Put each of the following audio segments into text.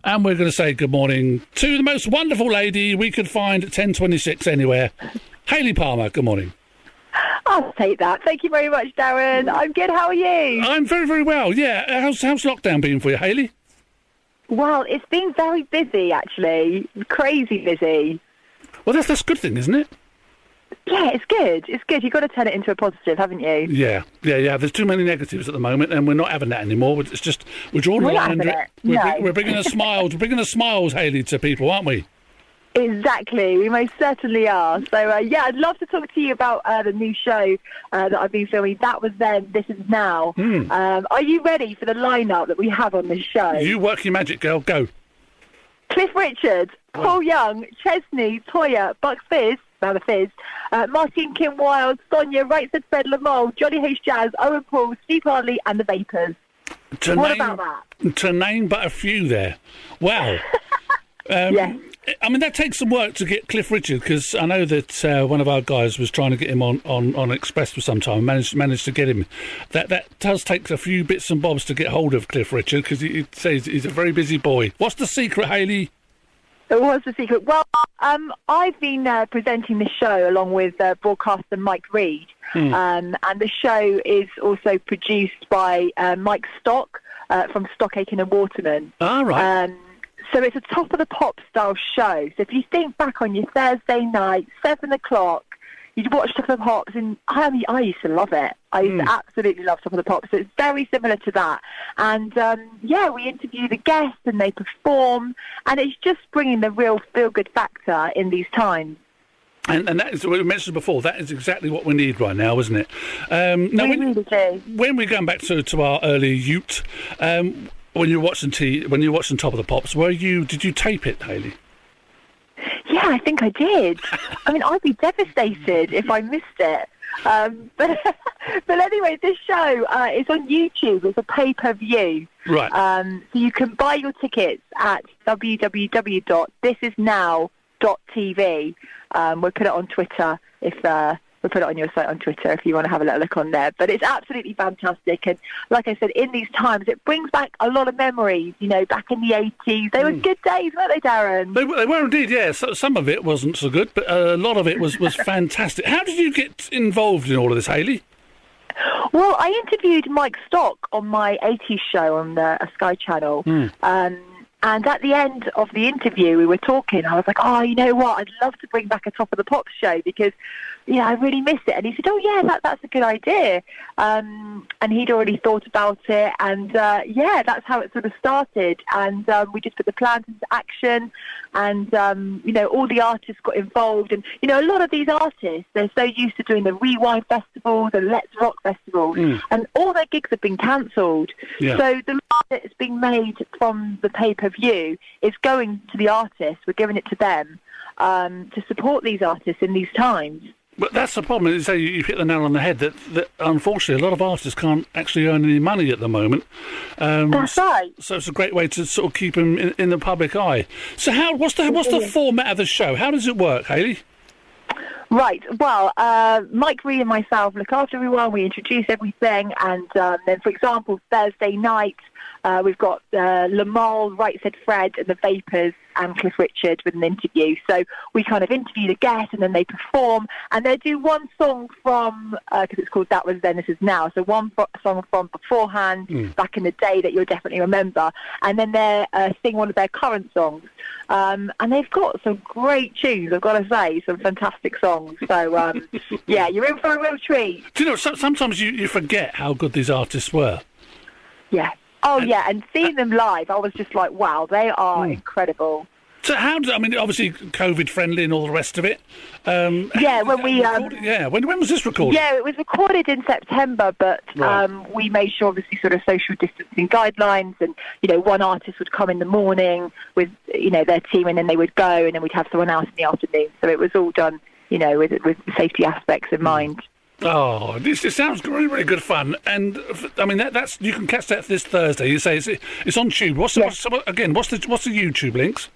And we're going to say good morning to the most wonderful lady we could find at 10:26 anywhere. Hayley Palmer, good morning. I'll take that. Thank you very much, Darren. I'm good. How are you? I'm very, very well, yeah. How's lockdown been for you, Hayley? Well, it's been very busy, actually. Crazy busy. Well, that's a good thing, isn't it? Yeah, it's good. It's good. You've got to turn it into a positive, haven't you? Yeah. There's too many negatives at the moment, and we're not having that anymore. It's just we're drawing a line under it. We're bringing the smiles. We're bringing the smiles, Hayley, to people, aren't we? Exactly. We most certainly are. So, I'd love to talk to you about the new show that I've been filming. That Was Then, This Is Now. Are you ready for the lineup that we have on this show? You work your magic, girl. Go. Cliff Richard, Paul Young, Chesney, Toyah, Buck Fizz, now the Fizz, Martin Kim Wilde, Sonia, Right Said Fred, Lamole, Johnny H. Jazz, Owen Paul, Steve Harley, and the Vapors. What about that? To name but a few there. Wow. Yes. I mean, that takes some work to get Cliff Richard, because I know that one of our guys was trying to get him on Express for some time, managed to get him. That does take a few bits and bobs to get hold of Cliff Richard, because he says he's a very busy boy. What's the secret, Hayley? What's the secret? Well, I've been presenting this show along with broadcaster Mike Reed, and the show is also produced by Mike Stock from Stock Aitken and Waterman. Ah, right. So it's a Top of the Pop style show. So if you think back on your Thursday night, 7 o'clock, you'd watch Top of the Pops, and I used to love it. I used to absolutely love Top of the Pops. So it's very similar to that. And, we interview the guests and they perform, and it's just bringing the real feel-good factor in these times. And that is what we mentioned before. That is exactly what we need right now, isn't it? When we're going back to our early youth, when you're watching Top of the Pops, did you tape it, Hayley? Yeah, I think I did. I mean, I'd be devastated if I missed it. But anyway, this show is on YouTube. It's a pay-per-view. Right. So you can buy your tickets at www.thisisnow.tv. We'll put it on Twitter we'll put it on your site on Twitter if you want to have a little look on there. But it's absolutely fantastic. And like I said, in these times, it brings back a lot of memories, back in the 80s. They were good days, weren't they, Darren? They were indeed, yeah. So, some of it wasn't so good, but a lot of it was fantastic. How did you get involved in all of this, Hayley? Well, I interviewed Mike Stock on my 80s show on the Sky Channel. And at the end of the interview, we were talking. I was like, you know what? I'd love to bring back a Top of the Pops show because, I really miss it. And he said, that's a good idea. And he'd already thought about it. And, that's how it sort of started. And we just put the plans into action. And, all the artists got involved. And, a lot of these artists, they're so used to doing the Rewind festivals and Let's Rock festivals. And all their gigs have been cancelled. Yeah. So the money that's being made from the pay-per-view is going to the artists. We're giving it to them to support these artists in these times. But that's the problem. You've hit the nail on the head that unfortunately a lot of artists can't actually earn any money at the moment. That's right. So it's a great way to sort of keep them in the public eye. So what's the format of the show? How does it work, Hayley? Right. Well, Mike Reed and myself look after everyone. We introduce everything. And then, for example, Thursday night, we've got Lamole, Right Said Fred, and the Vapors, and Cliff Richard with an interview. So we kind of interview the guests, and then they perform. And they do one song from, because it's called That Was Then, This Is Now. So one song from beforehand, back in the day that you'll definitely remember. And then they sing one of their current songs. And they've got some great tunes, I've got to say, some fantastic songs. So, you're in for a real treat. Do you know, sometimes you forget how good these artists were. Yeah. And seeing them live, I was just like, wow, they are incredible. So obviously COVID-friendly and all the rest of it. When was this recorded? Yeah, it was recorded in September, but we made sure, obviously, sort of social distancing guidelines, and one artist would come in the morning with their team, and then they would go, and then we'd have someone else in the afternoon. So it was all done, with safety aspects in mind. Oh, this sounds really, really good fun, and that's you can catch that this Thursday. You say it's on Tube. What's the YouTube links?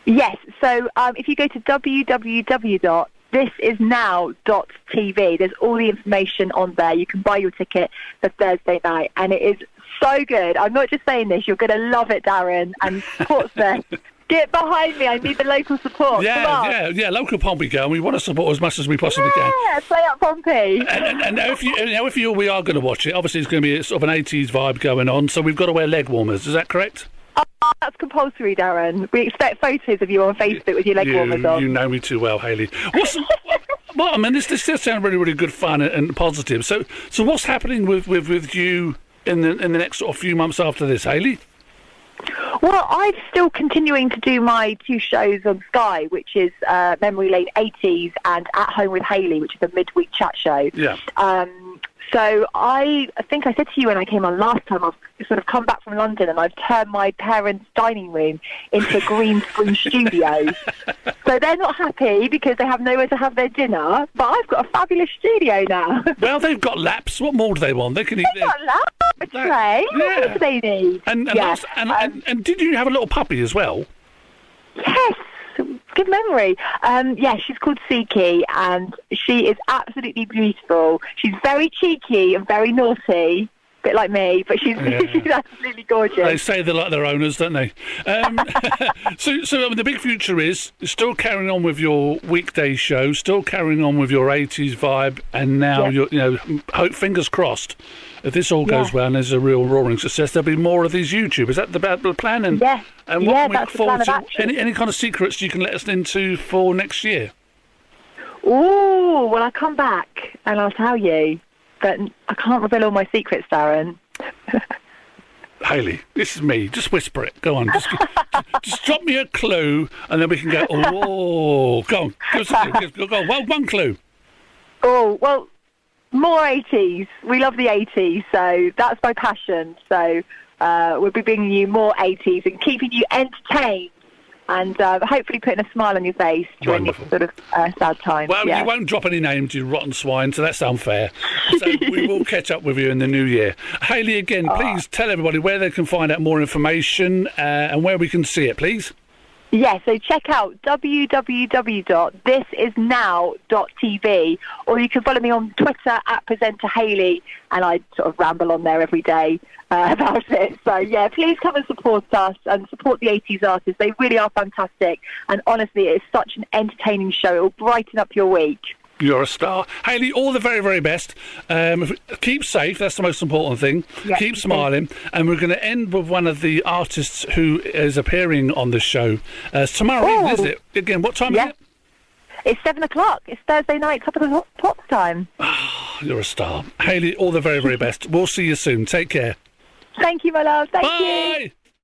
Yes, so if you go to www.thisisnow.tv, there's all the information on there. You can buy your ticket for Thursday night, and it is so good. I'm not just saying this. You're going to love it, Darren. And Portsmouth, get behind me. I need the local support. Yeah. Local Pompey girl. We want to support as much as we possibly can. Yeah, play up Pompey. And now if we are going to watch it, obviously it's going to be sort of an 80s vibe going on, so we've got to wear leg warmers. Is that correct? Oh, that's compulsory, Darren. We expect photos of you on Facebook with your leg warmers on. You know me too well, Hayley. Well, I mean, this does sound really, really good fun and positive. So what's happening with you in the next sort of few months after this, Hayley? Well, I'm still continuing to do my 2 shows on Sky, which is Memory Lane 80s and At Home with Hayley, which is a midweek chat show. Yeah. So I think I said to you when I came on last time, I've sort of come back from London and I've turned my parents' dining room into a green screen studio. So they're not happy because they have nowhere to have their dinner, but I've got a fabulous studio now. Well, they've got laps. What more do they want? They can eat They've got laps, a tray. Yeah. What do they need? And did you have a little puppy as well? Yes. Good memory. Yeah, she's called Siki, and she is absolutely beautiful. She's very cheeky and very naughty, a bit like me, but she's absolutely gorgeous. They say they like their owners, don't they? So the big future is still carrying on with your weekday show, still carrying on with your 80s vibe, and now hope, fingers crossed, if this all goes well and there's a real roaring success, there'll be more of these YouTube. Is that the plan? And what can we look forward to? Any kind of secrets you can let us into for next year? Oh, well, I'll come back and I'll tell you, but I can't reveal all my secrets, Darren. Hayley, this is me. Just whisper it. Go on. Just drop me a clue, and then we can go. Oh, go on. Give us a clue. Go on. Well, one clue. Oh, well, more 80s. We love the 80s, so that's my passion. So we'll be bringing you more 80s and keeping you entertained and hopefully putting a smile on your face during this sort of sad time. Well, you won't drop any names, you rotten swine, so that's unfair. So we will catch up with you in the new year. Hayley, again, please tell everybody where they can find out more information and where we can see it, please. Yeah, so check out www.thisisnow.tv, or you can follow me on Twitter @PresenterHayley, and I sort of ramble on there every day about it. So, yeah, please come and support us and support the 80s artists. They really are fantastic, and honestly, it's such an entertaining show. It will brighten up your week. You're a star. Hayley, all the very, very best. Keep safe, that's the most important thing. Yep. Keep smiling. And we're going to end with one of the artists who is appearing on the show. Tomorrow evening, is it? Again, what time is it? It's 7 o'clock. It's Thursday night, top of the pops time. Oh, you're a star. Hayley, all the very, very best. We'll see you soon. Take care. Thank you, my love. Thank you. Bye.